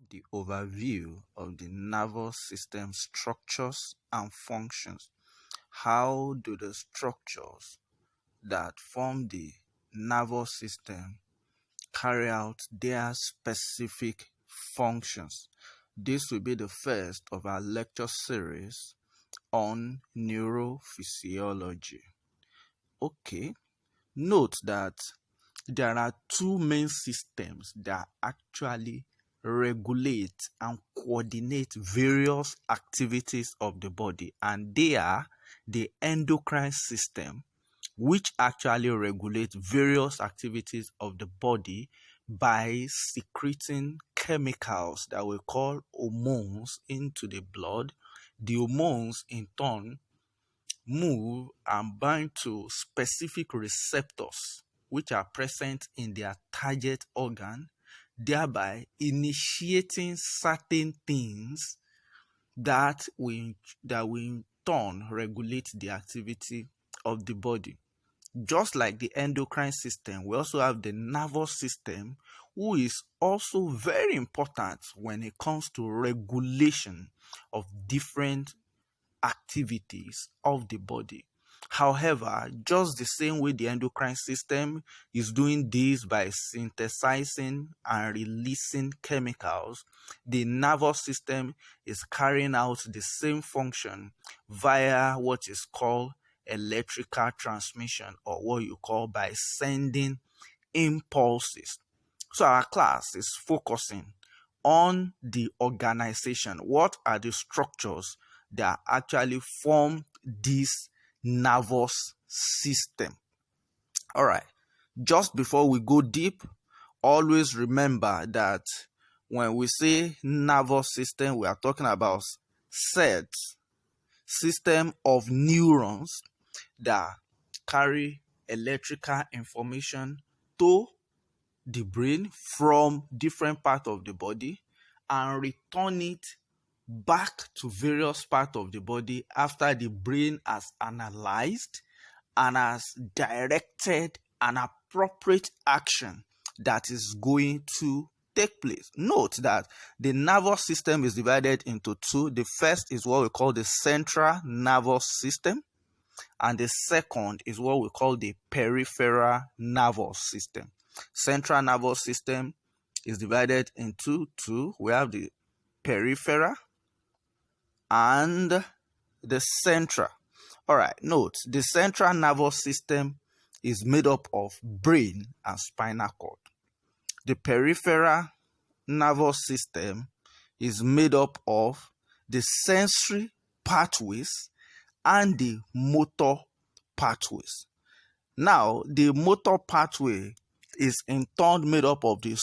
the overview of the nervous system structures and functions. How do the structures that form the nervous system carry out their specific functions? This will be the first of our lecture series on neurophysiology. Okay, note that there are two main systems that actually regulate and coordinate various activities of the body, and they are the endocrine system, which actually regulates various activities of the body by secreting chemicals that we call hormones into the blood. The hormones in turn move and bind to specific receptors which are present in their target organ, thereby initiating certain things that will in turn regulate the activity of the body. Just like the endocrine system, we also have the nervous system, who is also very important when it comes to regulation of different activities of the body. However, just the same way the endocrine system is doing this by synthesizing and releasing chemicals, the nervous system is carrying out the same function via what is called electrical transmission, or what you call by sending impulses. So our class is focusing on the organization. What are the structures that actually form this nervous system? All right, just before we go deep, always remember that when we say nervous system, we are talking about cells, system of neurons that carry electrical information to the brain from different parts of the body and return it back to various parts of the body after the brain has analyzed and has directed an appropriate action that is going to take place. Note that the nervous system is divided into two. The first is what we call the central nervous system, and the second is what we call the peripheral nervous system. Central nervous system is divided into two. We have the peripheral and the central. All right, note the central nervous system is made up of brain and spinal cord. The peripheral nervous system is made up of the sensory pathways and the motor pathways. Now, the motor pathway is in turn made up of the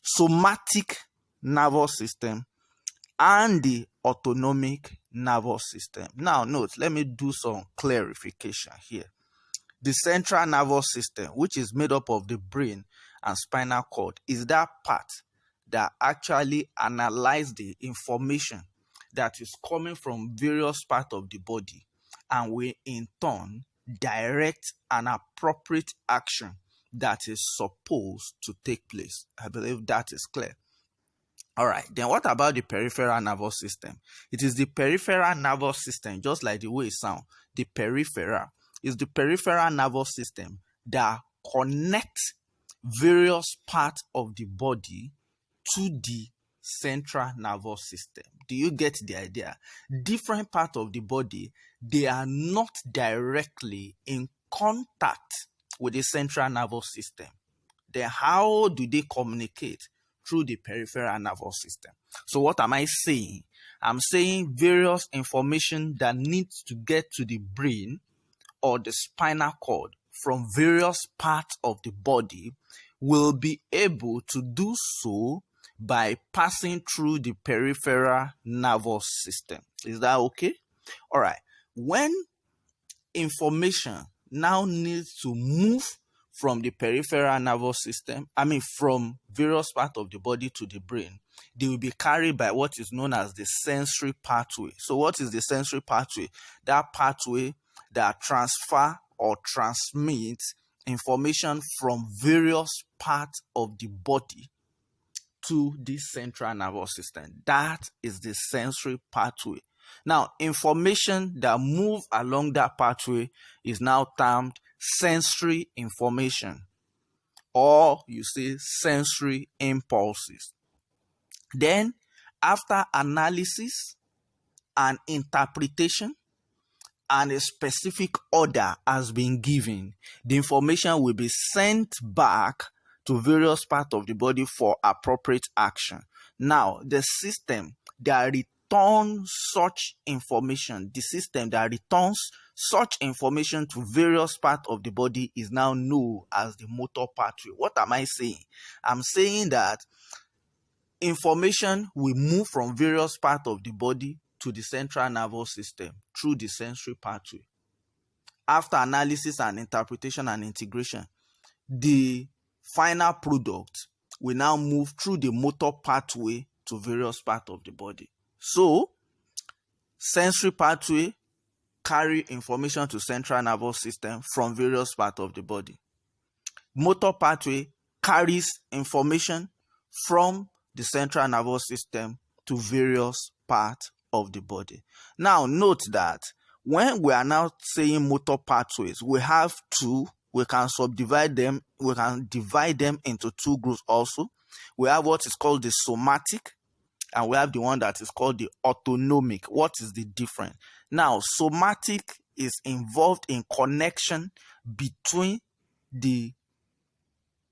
somatic nervous system and the autonomic nervous system. Now, note, let me do some clarification here. The central nervous system, which is made up of the brain and spinal cord, is that part that actually analyzes the information that is coming from various parts of the body and will in turn direct an appropriate action that is supposed to take place. I believe that is clear. All right, then what about the peripheral nervous system? It is the peripheral nervous system, just like the way it sounds. The peripheral is the peripheral nervous system that connects various parts of the body to the central nervous system. Do you get the idea? Different parts of the body, they are not directly in contact with the central nervous system. Then how do they communicate? Through the peripheral nervous system. So what am I saying? I'm saying various information that needs to get to the brain or the spinal cord from various parts of the body will be able to do so by passing through the peripheral nervous system. Is that okay? All right. When information now needs to move from the peripheral nervous system, from various parts of the body to the brain, they will be carried by what is known as the sensory pathway. So what is the sensory pathway? That pathway that transfer or transmits information from various parts of the body to the central nervous system. That is the sensory pathway. Now, information that move along that pathway is now termed sensory information, or you say sensory impulses. Then, after analysis and interpretation, and a specific order has been given, the information will be sent back to various parts of the body for appropriate action. Now, the system that returns such information, to various parts of the body is now known as the motor pathway. What am I saying? I'm saying that information will move from various parts of the body to the central nervous system through the sensory pathway. After analysis and interpretation and integration, the final product will now move through the motor pathway to various parts of the body. So, sensory pathway carry information to central nervous system from various parts of the body. Motor pathway carries information from the central nervous system to various parts of the body. Now, note that when we are now saying motor pathways, we have two. We can subdivide them. We can divide them into two groups also. We have what is called the somatic, and we have the one that is called the autonomic. What is the difference? Now, somatic is involved in connection between the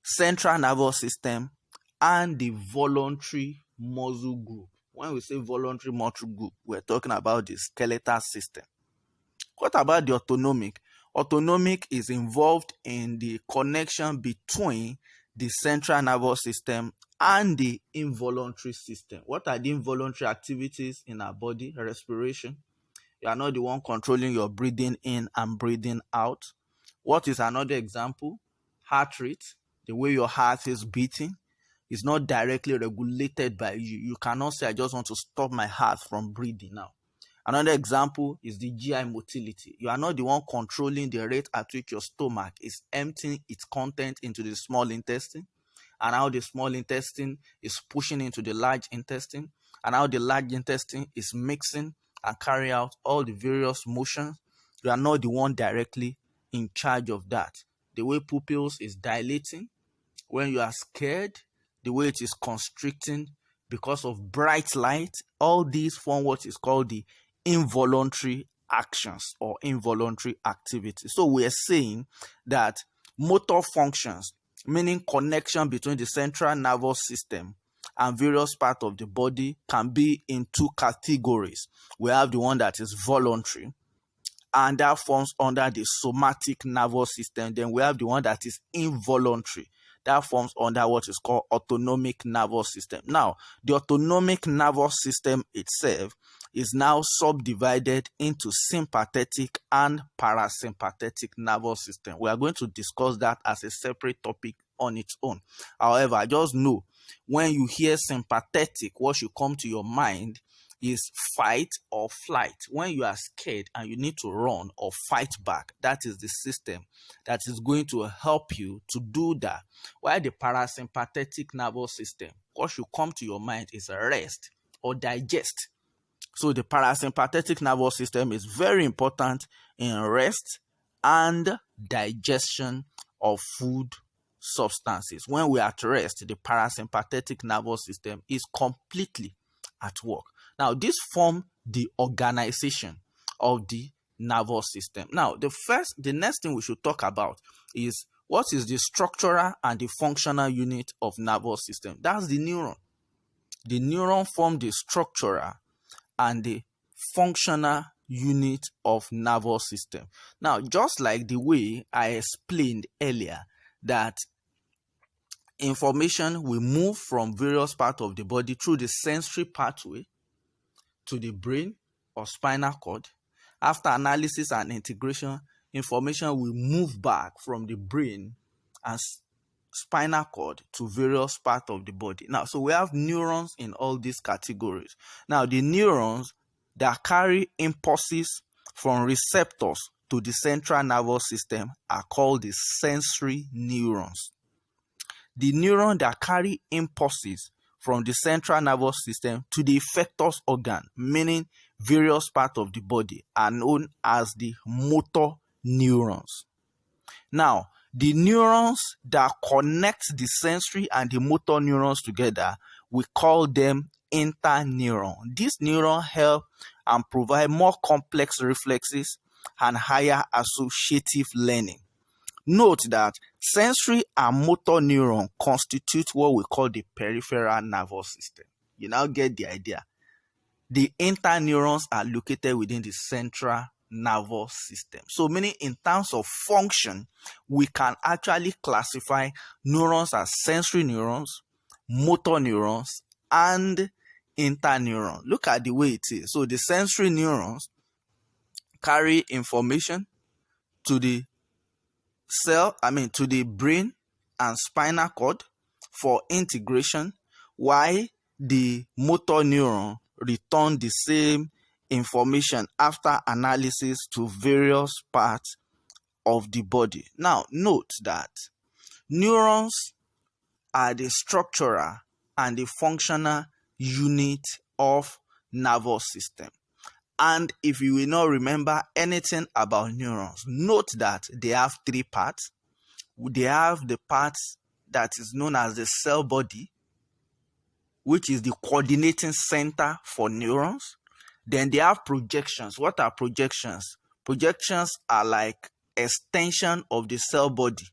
central nervous system and the voluntary muscle group. When we say voluntary muscle group, we're talking about the skeletal system. What about the autonomic? Autonomic is involved in the connection between the central nervous system and the involuntary system. What are the involuntary activities in our body? Respiration. You are not the one controlling your breathing in and breathing out. What is another example? Heart rate. The way your heart is beating is not directly regulated by you. You cannot say, I just want to stop my heart from breathing now. Another example is the GI motility. You are not the one controlling the rate at which your stomach is emptying its content into the small intestine, and how the small intestine is pushing into the large intestine, and how the large intestine is mixing and carrying out all the various motions. You are not the one directly in charge of that. The way pupils is dilating when you are scared, the way it is constricting because of bright light, all these form what is called the involuntary actions or involuntary activities. So we are saying that motor functions, meaning connection between the central nervous system and various parts of the body, can be in two categories. We have the one that is voluntary, and that forms under the somatic nervous system. Then we have the one that is involuntary. That forms under what is called autonomic nervous system. Now, the autonomic nervous system itself is now subdivided into sympathetic and parasympathetic nervous system. We are going to discuss that as a separate topic on its own. However, just know when you hear sympathetic, what should come to your mind is fight or flight. When you are scared and you need to run or fight back, that is the system that is going to help you to do that. While the parasympathetic nervous system, what should come to your mind is rest or digest. So the parasympathetic nervous system is very important in rest and digestion of food substances. When we are at rest, the parasympathetic nervous system is completely at work. Now, this forms the organization of the nervous system. Now, the next thing we should talk about is what is the structural and the functional unit of nervous system. That's the neuron. The neuron forms the structural and the functional unit of nervous system. Now, just like the way I explained earlier that information will move from various parts of the body through the sensory pathway to the brain or spinal cord. After analysis and integration, information will move back from the brain and spinal cord to various parts of the body. Now, so we have neurons in all these categories. Now, the neurons that carry impulses from receptors to the central nervous system are called the sensory neurons. The neuron that carry impulses from the central nervous system to the effector organ, meaning various parts of the body, are known as the motor neurons. Now, the neurons that connect the sensory and the motor neurons together, we call them interneuron. These neurons help and provide more complex reflexes and higher associative learning. Note that sensory and motor neuron constitute what we call the peripheral nervous system. You now get the idea. The interneurons are located within the central nervous system. So meaning in terms of function, we can actually classify neurons as sensory neurons, motor neurons, and interneuron. Look at the way it is. So the sensory neurons carry information to the to the brain and spinal cord for integration, while the motor neuron return the same information after analysis to various parts of the body. Now, note that neurons are the structural and the functional unit of nervous system. And if you will not remember anything about neurons, note that they have three parts. They have the part that is known as the cell body, which is the coordinating center for neurons. Then they have projections. What are projections? Projections are like extension of the cell body.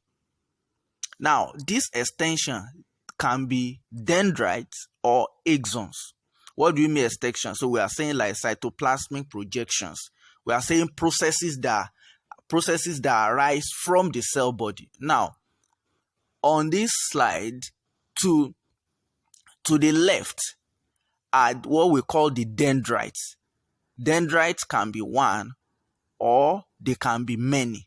Now, this extension can be dendrites or axons. What do you mean extension? So we are saying like cytoplasmic projections. We are saying processes that arise from the cell body. Now, on this slide, to the left are what we call the dendrites. Dendrites can be one or they can be many.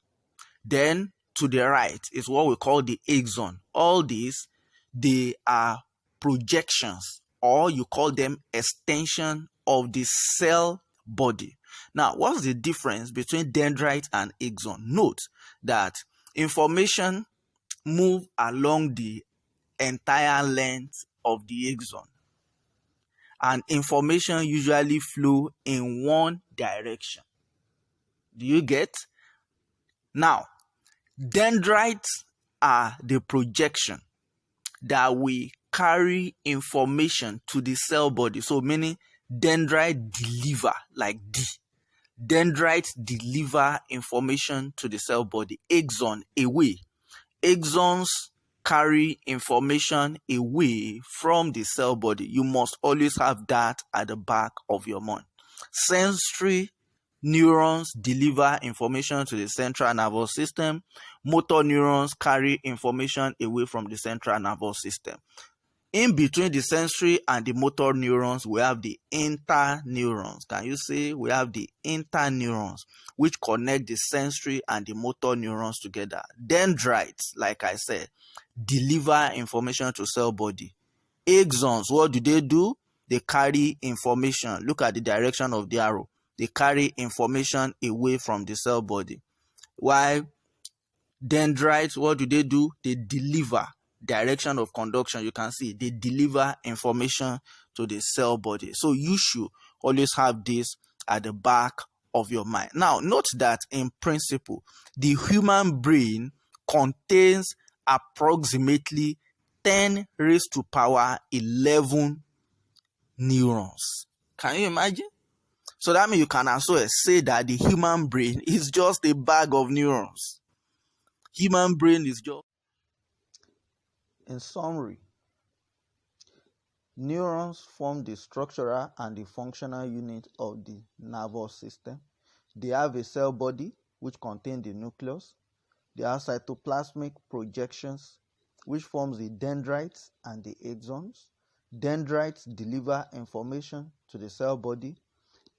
Then to the right is what we call the axon. All these, they are projections, or you call them extension of the cell body. Now, what's the difference between dendrite and axon? Note that information move along the entire length of the axon, and information usually flow in one direction. Do you get? Now, dendrites are the projection that we carry information to the cell body. So meaning dendrite deliver, like D. Dendrites deliver information to the cell body. Axon away. Axons carry information away from the cell body. You must always have that at the back of your mind. Sensory neurons deliver information to the central nervous system. Motor neurons carry information away from the central nervous system. In between the sensory and the motor neurons, we have the interneurons. Can you see? We have the interneurons, which connect the sensory and the motor neurons together. Dendrites, like I said, deliver information to cell body. Axons, what do? They carry information. Look at the direction of the arrow. They carry information away from the cell body. While dendrites, what do? They deliver direction of conduction. You can see they deliver information to the cell body. So you should always have this at the back of your mind. Now, note that in principle, the human brain contains approximately 10 raised to power 11 neurons. Can you imagine? So that means you can also say that the human brain is just a bag of neurons. Human brain is just... In summary, neurons form the structural and the functional unit of the nervous system. They have a cell body which contains the nucleus. They have cytoplasmic projections which forms the dendrites and the axons. Dendrites deliver information to the cell body.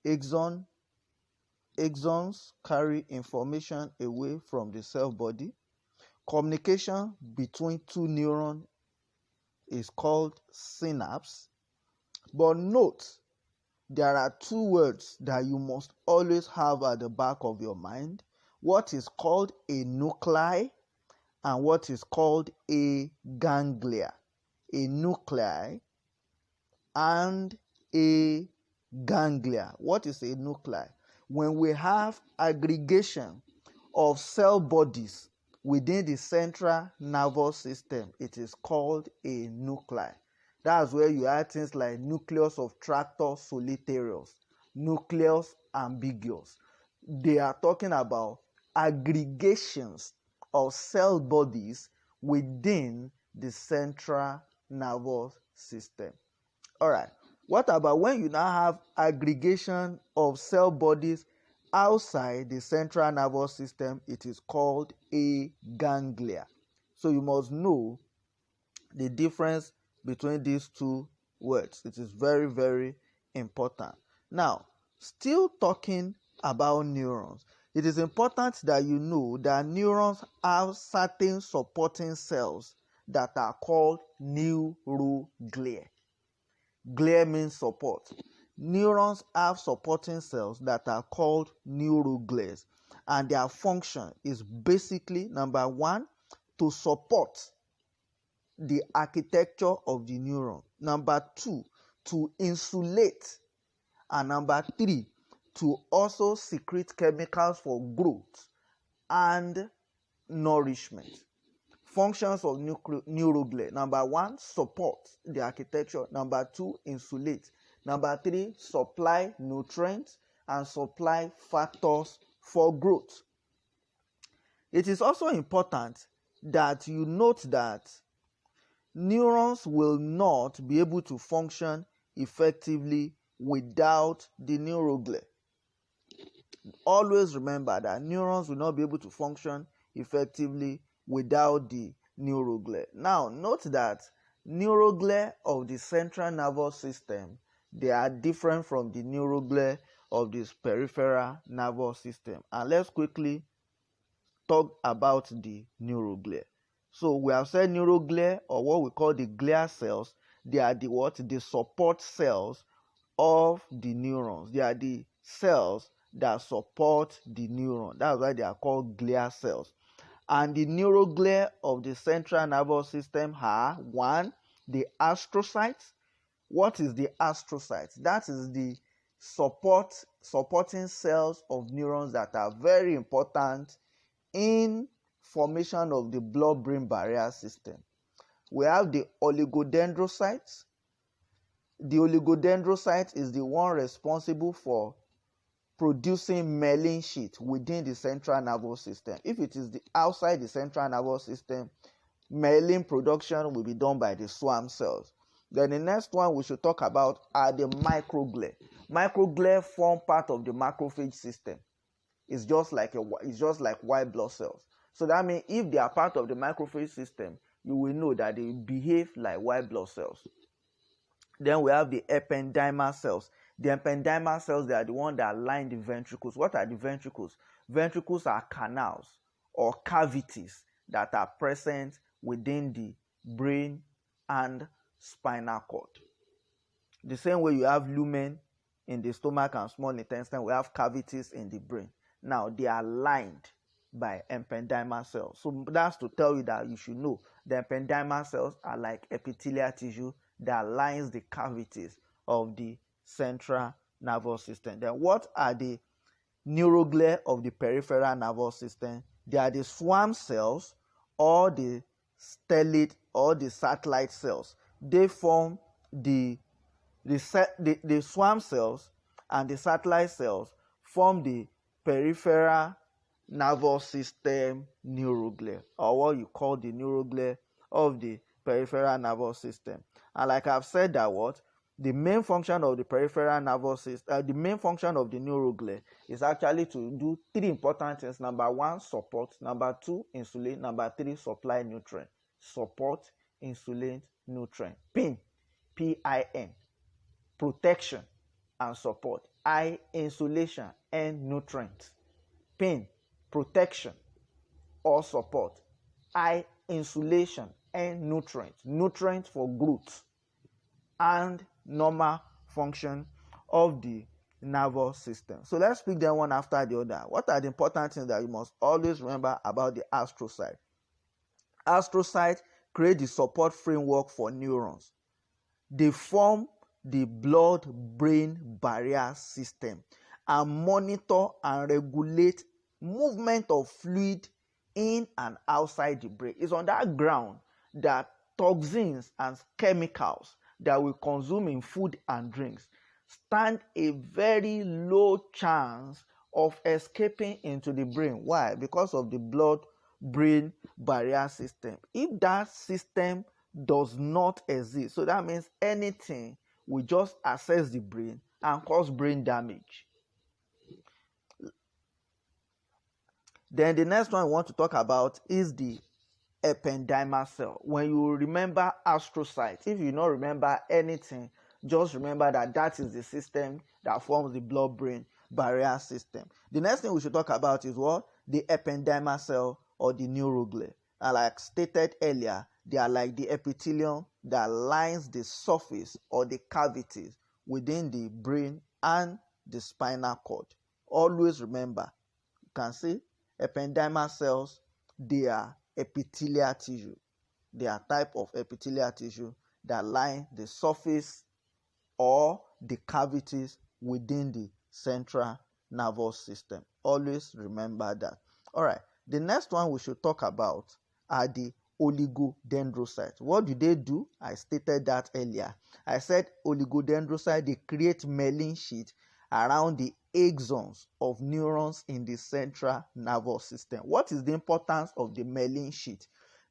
Axons carry information away from the cell body. Communication between two neurons is called synapse. But note, there are two words that you must always have at the back of your mind. What is called a nuclei and what is called a ganglia. A nuclei and a ganglia. What is a nuclei? When we have aggregation of cell bodies within the central nervous system, it is called a nuclei. That's where you have things like nucleus of tractus solitarius, nucleus ambiguous. They are talking about aggregations of cell bodies within the central nervous system. All right. What about when you now have aggregation of cell bodies outside the central nervous system? It is called a ganglia. So you must know the difference between these two words. It is very, very important. Now, still talking about neurons, it is important that you know that neurons have certain supporting cells that are called neuroglia. Glia means support. Neurons have supporting cells that are called neuroglia, and their function is basically, number one, to support the architecture of the neuron. Number two, to insulate. And number three, to also secrete chemicals for growth and nourishment. Functions of neuroglia. Number one, support the architecture. Number two, insulate. Number three, supply nutrients and supply factors for growth. It is also important that you note that neurons will not be able to function effectively without the neuroglia. Always remember that neurons will not be able to function effectively without the neuroglia. Now, note that neuroglia of the central nervous system, they are different from the neuroglia of the peripheral nervous system. And let's quickly talk about the neuroglia. So we have said neuroglia, or what we call the glia cells, they are the what? The support cells of the neurons. They are the cells that support the neuron. That's why they are called glia cells. And the neuroglia of the central nervous system are, one, the astrocytes. What is the astrocytes? That is the supporting cells of neurons that are very important in formation of the blood-brain barrier system. We have the oligodendrocytes. The oligodendrocyte is the one responsible for producing myelin sheath within the central nervous system. If it is outside the central nervous system, myelin production will be done by the swarm cells. Then the next one we should talk about are the microglia. Microglia form part of the macrophage system. It's just like white blood cells. So that means if they are part of the macrophage system, you will know that they behave like white blood cells. Then we have the Ependyma cells. The Ependyma cells, they are the ones that line the ventricles. What are the ventricles? Ventricles are canals or cavities that are present within the brain and spinal cord. The same way you have lumen in the stomach and small intestine, we have cavities in the brain. Now, they are lined by Ependyma cells. So that's to tell you that you should know the Ependyma cells are like epithelial tissue that lines the cavities of the central nervous system. Then what are the neuroglia of the peripheral nervous system? They are the swarm cells or the stellate or the satellite cells. They form the swarm cells and the satellite cells form the peripheral nervous system neuroglia, or what you call the neuroglia of the peripheral nervous system. And like I've said that what the main function of the peripheral nervous system, the main function of the neuroglia is actually to do three important things. Number one, support. Number two, insulate. Number three, supply nutrient. Support, insulate, nutrient. PIN, P-I-N. Protection and support. I, insulation and nutrients. PIN, protection or support. I, insulation and nutrients. Nutrients for growth and normal function of the nervous system. So let's pick them one after the other. What are the important things that you must always remember about the astrocyte? Astrocytes create the support framework for neurons. They form the blood-brain barrier system and monitor and regulate movement of fluid in and outside the brain. It's on that ground that toxins and chemicals that we consume in food and drinks stand a very low chance of escaping into the brain. Why? Because of the blood-brain barrier system. If that system does not exist, so that means anything will just access the brain and cause brain damage. Then the next one we want to talk about is the Ependyma Cell. When you remember astrocytes, if you don't remember anything, just remember that that is the system that forms the blood-brain barrier system. The next thing we should talk about is what? The Ependyma Cell or the Neuroglia. And like stated earlier, they are like the epithelium that lines the surface or the cavities within the brain and the spinal cord. Always remember, you can see Ependyma cells, they are epithelial tissue. They are type of epithelial tissue that line the surface or the cavities within the central nervous system. Always remember that. All right, the next one we should talk about are the oligodendrocytes. What do they do? I stated that earlier. I said oligodendrocytes, they create myelin sheath around the axons of neurons in the central nervous system. What is the importance of the myelin sheath?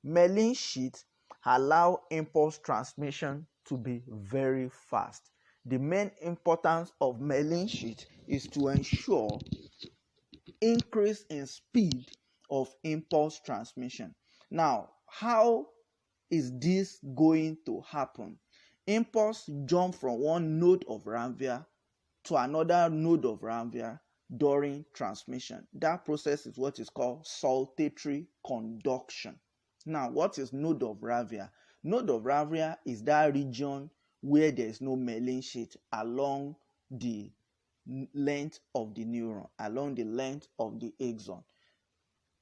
Myelin sheath allow impulse transmission to be very fast. The main importance of myelin sheath is to ensure increase in speed of impulse transmission. Now, how is this going to happen? Impulse jump from one node of Ranvier to another node of Ranvier during transmission. That process is what is called saltatory conduction. Now, what is node of Ranvier? Node of Ranvier is that region where there is no myelin sheath along the length of the neuron, along the length of the axon.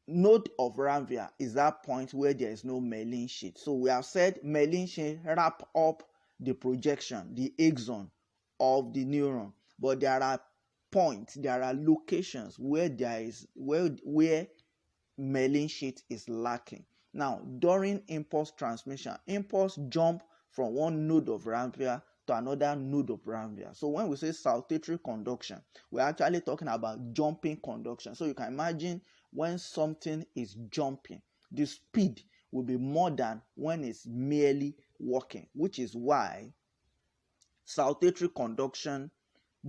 Node of Ranvier is that point where there is no myelin sheath. So we have said myelin sheath wrap up the projection, the axon of the neuron. But there are points, there are locations where there is where myelin sheath is lacking. Now, during impulse transmission, impulse jump from one node of Ranvier to another node of Ranvier. So when we say saltatory conduction, we're actually talking about jumping conduction. So you can imagine when something is jumping, the speed will be more than when it's merely walking, which is why saltatory conduction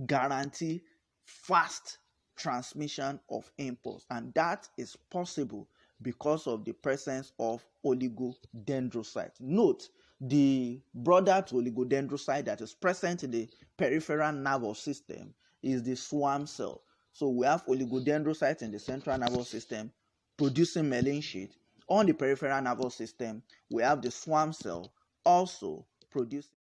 guarantee fast transmission of impulse, and that is possible because of the presence of oligodendrocytes. Note, the brother to oligodendrocyte that is present in the peripheral nervous system is the swarm cell. So we have oligodendrocytes in the central nervous system producing myelin sheath. On the peripheral nervous system, we have the swarm cell also producing.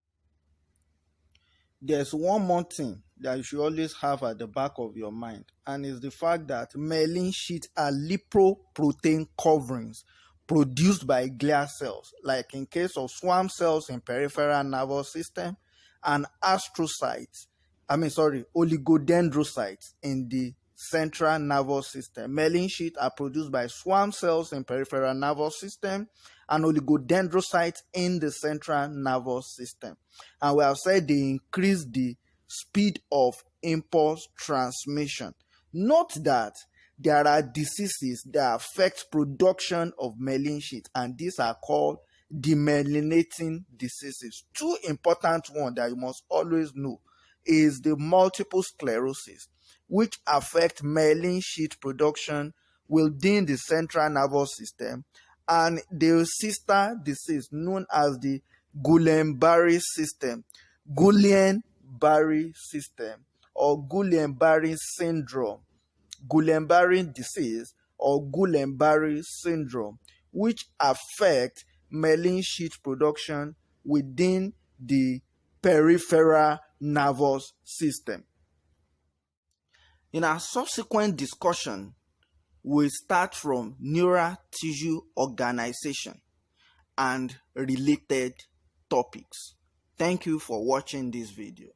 There's one more thing that you should always have at the back of your mind, and is the fact that myelin sheath are lipoprotein coverings produced by glial cells, like in case of swarm cells in peripheral nervous system, and oligodendrocytes in the central nervous system. Myelin sheath are produced by swarm cells in peripheral nervous system and oligodendrocytes in the central nervous system. And we have said they increase the speed of impulse transmission. Note that there are diseases that affect production of myelin sheath, and these are called demyelinating diseases. Two important ones that you must always know is the multiple sclerosis, which affect myelin sheath production within the central nervous system, and the sister disease known as the Guillain-Barré system, Guillain-Barré system, or Guillain-Barré syndrome, Guillain-Barré disease, or Guillain-Barré syndrome, which affect myelin sheath production within the peripheral nervous system. In our subsequent discussion, we'll start from neural tissue organization and related topics. Thank you for watching this video.